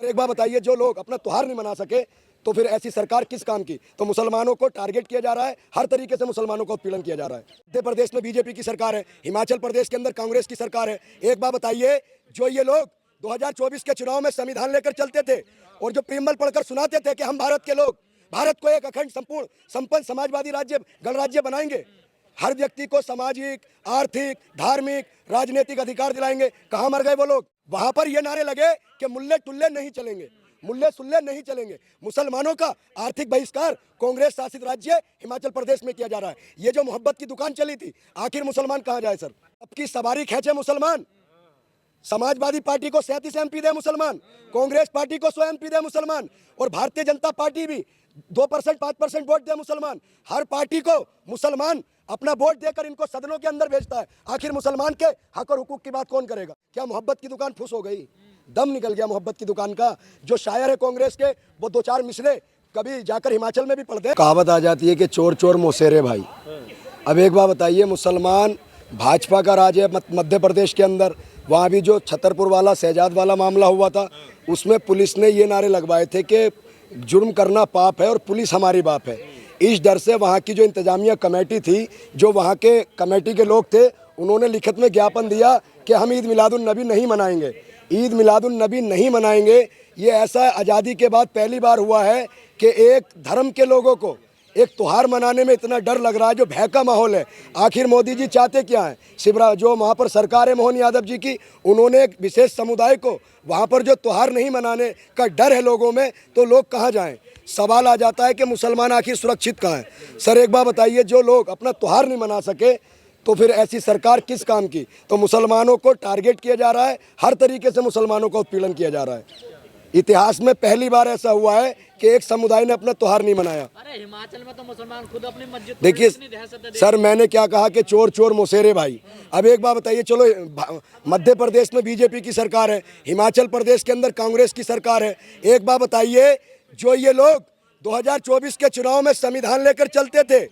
एक बार बताइए, जो लोग अपना त्योहार नहीं मना सके तो फिर ऐसी सरकार किस काम की। तो मुसलमानों को टारगेट किया जा रहा है, हर तरीके से मुसलमानों का उत्पीड़न किया जा रहा है। मध्य प्रदेश में बीजेपी की सरकार है, हिमाचल प्रदेश के अंदर कांग्रेस की सरकार है। एक बार बताइए, जो ये लोग 2024 के चुनाव में संविधान लेकर चलते थे और जो प्रीमल पढ़कर सुनाते थे कि हम भारत के लोग भारत को एक अखंड संपूर्ण संपन्न समाजवादी राज्य गणराज्य बनाएंगे, हर व्यक्ति को सामाजिक, आर्थिक, धार्मिक, राजनीतिक अधिकार दिलाएंगे, कहाँ मर गए वो लोग। वहां पर ये नारे लगे कि मुल्ले टुल्ले नहीं चलेंगे, मुल्ले सुल्ले नहीं चलेंगे। मुसलमानों का आर्थिक बहिष्कार कांग्रेस शासित राज्य हिमाचल प्रदेश में किया जा रहा है। ये जो मोहब्बत की दुकान चली थी, आखिर मुसलमान कहाँ जाए सर। सबकी सवारी खींचे मुसलमान, समाजवादी पार्टी को 37 एमपी दे मुसलमान, कांग्रेस पार्टी को 100 एमपी दे मुसलमान, और भारतीय जनता पार्टी भी 2% 5% वोट दे मुसलमान। हर पार्टी को मुसलमान अपना वोट देकर इनको सदनों के अंदर भेजता है। आखिर मुसलमान के हक और हुकूक की बात कौन करेगा। क्या मोहब्बत की दुकान फुस हो गई, दम निकल गया मोहब्बत की दुकान का। जो शायर है कांग्रेस के, वो 2-4 मिसरे कभी जाकर हिमाचल में भी पढ़ दे। कहावत आ जाती है कि चोर चोर मोसेरे भाई। अब एक बार बताइए, मुसलमान भाजपा का राज है मध्य प्रदेश के अंदर। वहाँ भी जो छतरपुर वाला शहजाद वाला मामला हुआ था, उसमें पुलिस ने ये नारे लगवाए थे कि जुर्म करना पाप है और पुलिस हमारी बाप है। इस डर से वहाँ की जो इंतजामिया कमेटी थी, जो वहाँ के कमेटी के लोग थे, उन्होंने लिखित में ज्ञापन दिया कि हम ईद मिलादुन नबी नहीं मनाएंगे, ईद मिलादुन नबी नहीं मनाएंगे। ये ऐसा आज़ादी के बाद पहली बार हुआ है कि एक धर्म के लोगों को एक त्योहार मनाने में इतना डर लग रहा है, जो भय का माहौल है। आखिर मोदी जी चाहते क्या हैं। शिवराज जो वहाँ पर सरकार है मोहन यादव जी की, उन्होंने एक विशेष समुदाय को वहाँ पर जो त्योहार नहीं मनाने का डर है लोगों में, तो लोग कहाँ जाएं। सवाल आ जाता है कि मुसलमान आखिर सुरक्षित कहाँ हैं। सर एक बार बताइए, जो लोग अपना त्योहार नहीं मना सके तो फिर ऐसी सरकार किस काम की। तो मुसलमानों को टारगेट किया जा रहा है, हर तरीके से मुसलमानों का उत्पीड़न किया जा रहा है। इतिहास में पहली बार ऐसा हुआ है कि एक समुदाय ने अपना त्योहार नहीं मनाया। अरे हिमाचल में तो मुसलमान खुद अपनी मस्जिद देखिए सर, मैंने क्या कहा कि चोर चोर मोसेरे भाई। अब एक बार बताइए, चलो मध्य प्रदेश में बीजेपी की सरकार है, हिमाचल प्रदेश के अंदर कांग्रेस की सरकार है। एक बार बताइए, जो ये लोग 2024 के चुनाव में संविधान लेकर चलते थे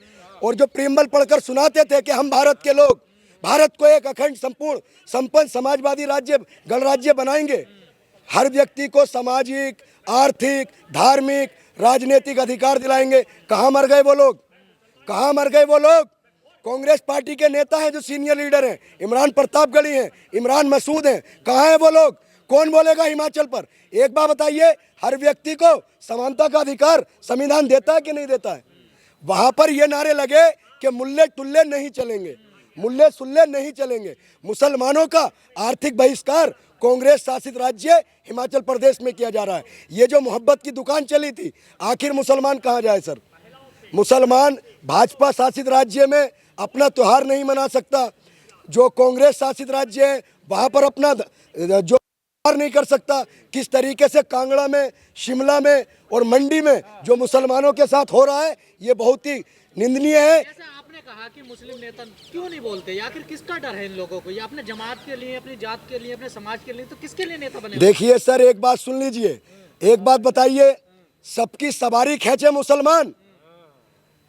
और जो प्रीमल पढ़कर सुनाते थे कि हम भारत के लोग भारत को एक अखंड संपूर्ण संपन्न समाजवादी राज्य गणराज्य बनाएंगे, हर व्यक्ति को सामाजिक, आर्थिक, धार्मिक, राजनीतिक अधिकार दिलाएंगे, कहाँ मर गए वो लोग, कहाँ मर गए वो लोग। कांग्रेस पार्टी के नेता हैं जो सीनियर लीडर हैं, इमरान प्रतापगढ़ी हैं, इमरान मसूद हैं, कहाँ हैं वो लोग। कौन बोलेगा हिमाचल पर। एक बार बताइए, हर व्यक्ति को समानता का अधिकार संविधान देता है कि नहीं देता है। वहां पर ये नारे लगे कि मुल्ले टुल्ले नहीं चलेंगे, मुल्ले सुल्ले नहीं चलेंगे। मुसलमानों का आर्थिक बहिष्कार कांग्रेस शासित राज्य हिमाचल प्रदेश में किया जा रहा है। ये जो मोहब्बत की दुकान चली थी, आखिर मुसलमान कहाँ जाए सर। मुसलमान भाजपा शासित राज्य में अपना त्योहार नहीं मना सकता, जो कांग्रेस शासित राज्य है वहाँ पर अपना जो त्योहार नहीं कर सकता। किस तरीके से कांगड़ा में, शिमला में और मंडी में जो मुसलमानों के साथ हो रहा है, ये बहुत ही निंदनीय है। जैसे आपने कहा कि मुस्लिम नेता क्यों नहीं बोलते, या आखिर किसका डर है इन लोगों को। ये अपने जमात के लिए, अपनी जात के लिए, अपने समाज के लिए, तो किसके लिए नेता बने। देखिए सर, एक बात सुन लीजिए, एक बात बताइए, सबकी सवारी खींचे मुसलमान,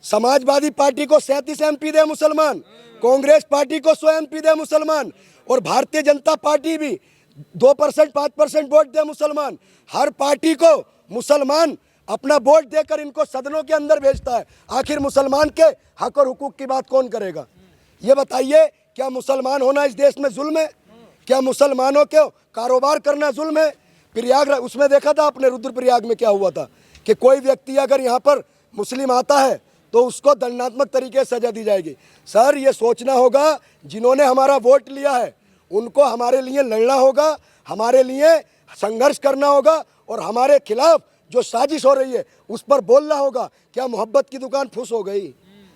समाजवादी पार्टी को 37 एमपी दे मुसलमान, कांग्रेस पार्टी को 100 एमपी दे मुसलमान, और भारतीय जनता पार्टी भी 2% 5% वोट दे मुसलमान। हर पार्टी को मुसलमान अपना वोट देकर इनको सदनों के अंदर भेजता है। आखिर मुसलमान के हक और हुकूक की बात कौन करेगा। ये बताइए, क्या मुसलमान होना इस देश में जुल्म है। क्या मुसलमानों के कारोबार करना जुल्म है। प्रयाग उसमें देखा था आपने, रुद्रप्रयाग में क्या हुआ था कि कोई व्यक्ति अगर यहाँ पर मुस्लिम आता है तो उसको दंडात्मक तरीके से सजा दी जाएगी। सर ये सोचना होगा, जिन्होंने हमारा वोट लिया है उनको हमारे लिए लड़ना होगा, हमारे लिए संघर्ष करना होगा, और हमारे खिलाफ जो साजिश हो रही है उस पर बोलना होगा। क्या मोहब्बत की दुकान फुस हो गई,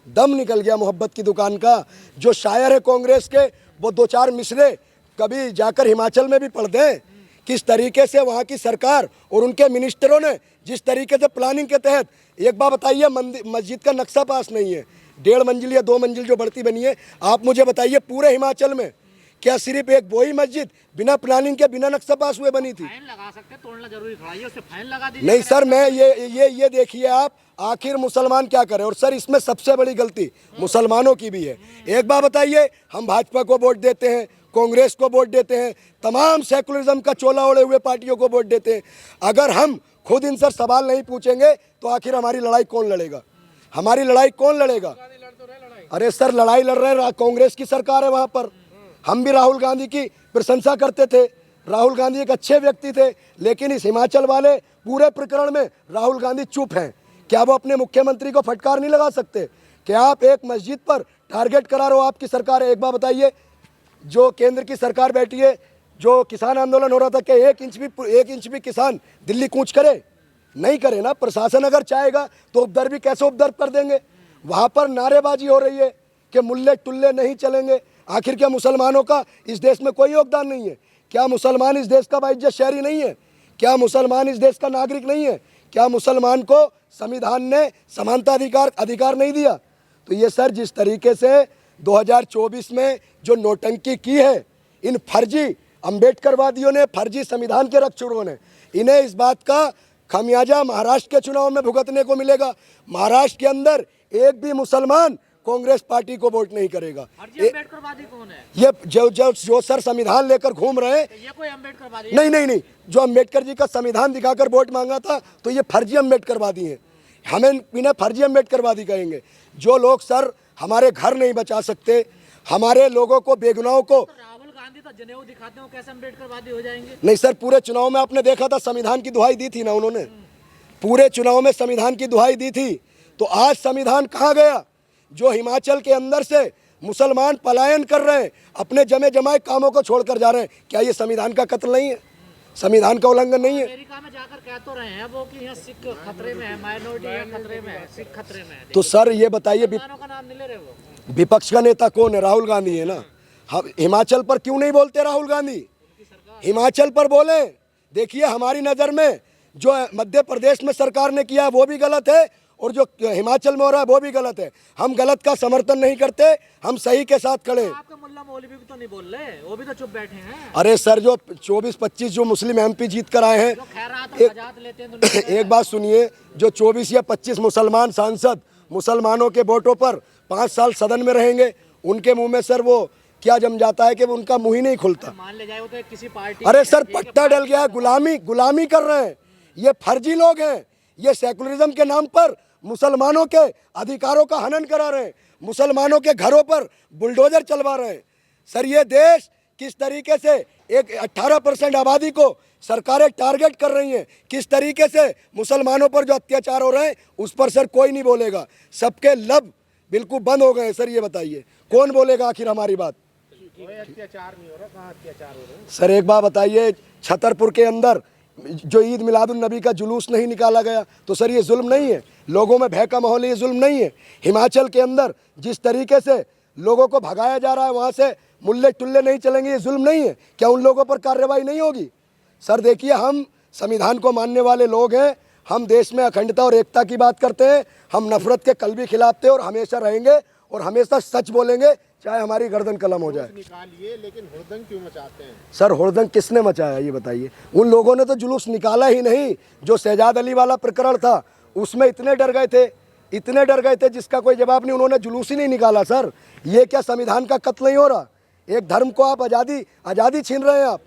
दम निकल गया मोहब्बत की दुकान का। जो शायर है कांग्रेस के, वो 2-4 मिसरे कभी जाकर हिमाचल में भी पढ़ दें। किस तरीके से वहाँ की सरकार और उनके मिनिस्टरों ने जिस तरीके से प्लानिंग के तहत, एक बार बताइए, मस्जिद का नक्शा पास नहीं है, 1.5 मंजिल या 2 मंजिल जो बढ़ती बनी है। आप मुझे बताइए, पूरे हिमाचल में क्या सिर्फ एक वही मस्जिद बिना प्लानिंग के, बिना नक्शा पास हुए बनी थी। फाइन लगा सकते, तोड़ना जरूरी थोड़ा, ये उससे फाइन लगा दीजिए। नहीं सर, मैं ये देखिए आप, आखिर मुसलमान क्या करें। और सर इसमें सबसे बड़ी गलती मुसलमानों की भी है। एक बार बताइए, हम भाजपा को वोट देते हैं, कांग्रेस को वोट देते हैं, तमाम सेकुलरिज्म का चोला ओढ़े हुए पार्टियों को वोट देते हैं। अगर हम खुद इनसे सवाल नहीं पूछेंगे तो आखिर हमारी लड़ाई कौन लड़ेगा? हमारी लड़ाई कौन लड़ेगा? अरे सर, लड़ाई लड़ रहे हैं, कांग्रेस की सरकार है वहाँ पर। हम भी राहुल गांधी की प्रशंसा करते थे, राहुल गांधी एक अच्छे व्यक्ति थे, लेकिन इस हिमाचल वाले पूरे प्रकरण में राहुल गांधी चुप हैं। क्या वो अपने मुख्यमंत्री को फटकार नहीं लगा सकते? क्या आप एक मस्जिद पर टारगेट करा रहे हो? आपकी सरकार है। एक बात बताइए, जो केंद्र की सरकार बैठी है, जो किसान आंदोलन हो रहा था, कि एक इंच भी किसान दिल्ली कूच करे? नहीं करे ना। प्रशासन अगर चाहेगा तो उपद्रव भी कैसे उपद्रव कर देंगे? वहाँ पर नारेबाजी हो रही है कि मुल्ले टुल्ले नहीं चलेंगे। आखिर क्या मुसलमानों का इस देश में कोई योगदान नहीं है? क्या मुसलमान इस देश का बाइज्जत शहरी नहीं है? क्या मुसलमान इस देश का नागरिक नहीं है? क्या मुसलमान को संविधान ने समानता अधिकार नहीं दिया? तो ये सर, जिस तरीके से 2024 में जो नौटंकी की है इन फर्जी अम्बेडकरवादियों ने, फर्जी संविधान के रक्षकों ने, इन्हें इस बात का खामियाजा महाराष्ट्र के चुनाव में भुगतने को मिलेगा। महाराष्ट्र के अंदर एक भी मुसलमान कांग्रेस पार्टी को वोट नहीं करेगा। अम्बेडकरवादी कौन है? ये जो सर संविधान लेकर घूम रहे हैं, ये कोई अम्बेडकरवादी? नहीं, जो अम्बेडकर जी का संविधान दिखाकर वोट मांगा था, तो ये फर्जी अम्बेडकरवादी हैं। हमें इन्हें फर्जी अम्बेडकरवादी कहेंगे। जो लोग सर हमारे घर नहीं बचा सकते, हमारे लोगों को, बेगुनाहों को, राहुल गांधी तो जनेऊ दिखाते हो, कैसे अम्बेडकरवादी हो जाएंगे? नहीं सर, पूरे चुनाव में आपने देखा था, संविधान की दुहाई दी थी ना उन्होंने। पूरे चुनाव में संविधान की दुहाई दी थी। तो आज संविधान कहाँ गया? जो हिमाचल के अंदर से मुसलमान पलायन कर रहे हैं, अपने जमे जमाए कामों को छोड़कर जा रहे हैं, क्या ये संविधान का कत्ल नहीं है? संविधान का उल्लंघन नहीं है? अमेरिका में जाकर कह तो रहे हैं वो कि यहाँ सिख खतरे में है, माइनॉरिटी खतरे में है, सिख खतरे में है। तो सर ये बताइए, मुसलमानों का नाम नहीं ले रहे वो। विपक्ष का नेता कौन है? राहुल गांधी है ना। हम हिमाचल पर क्यों नहीं बोलते राहुल गांधी? हिमाचल पर बोले। देखिए, हमारी नज़र में जो मध्य प्रदेश में सरकार ने किया वो भी गलत है, और जो हिमाचल में हो रहा है वो भी गलत है। हम गलत का समर्थन नहीं करते, हम सही के साथ खड़े हैं। आपके मुल्ला मौलवी भी तो नहीं बोल रहे, वो भी तो चुप बैठे हैं। अरे सर, जो 24-25 जो मुस्लिम MP जीत कर आए हैं, एक बात सुनिए, जो 24 या 25 मुसलमान सांसद मुसलमानों के वोटों पर 5 साल सदन में रहेंगे, उनके मुंह में सर वो क्या जम जाता है कि उनका मुंह ही नहीं खुलता। मान ले जाए वो तो किसी पार्टी, अरे सर, पट्टा डल गया है, गुलामी कर रहे हैं। ये फर्जी लोग हैं। ये सेकुलरिज्म के नाम पर मुसलमानों के अधिकारों का हनन करा रहे हैं, मुसलमानों के घरों पर बुलडोजर चलवा रहे हैं। सर, ये देश किस तरीके से एक 18% आबादी को सरकारें टारगेट कर रही हैं, किस तरीके से मुसलमानों पर जो अत्याचार हो रहे हैं उस पर सर कोई नहीं बोलेगा। सबके लब बिल्कुल बंद हो गए। सर ये बताइए, कौन बोलेगा आखिर हमारी बात? अत्याचार नहीं हो रहा, कहाँ अत्याचार हो रहा है? सर एक बात बताइए, छतरपुर के अंदर जो ईद मिलादुन नबी का जुलूस नहीं निकाला गया, तो सर ये जुल्म नहीं है? लोगों में भय का माहौल, ये जुल्म नहीं है? हिमाचल के अंदर जिस तरीके से लोगों को भगाया जा रहा है, वहाँ से मुल्ले टुल्ले नहीं चलेंगे, ये जुल्म नहीं है? क्या उन लोगों पर कार्रवाई नहीं होगी? सर देखिए, हम संविधान को मानने वाले लोग हैं, हम देश में अखंडता और एकता की बात करते हैं, हम नफरत के कल भी खिलाते हैं और हमेशा रहेंगे, और हमेशा सच बोलेंगे, चाहे हमारी गर्दन कलम हो जाए। निकालिए, लेकिन हुड़दंग क्यों मचाते हैं? सर हुड़दंग किसने मचाया ये बताइए? उन लोगों ने तो जुलूस निकाला ही नहीं। जो शहजाद अली वाला प्रकरण था उसमें इतने डर गए थे जिसका कोई जवाब नहीं, उन्होंने जुलूस ही नहीं निकाला। सर ये क्या संविधान का कत्ल नहीं हो रहा? एक धर्म को आप आज़ादी छीन रहे हैं आप।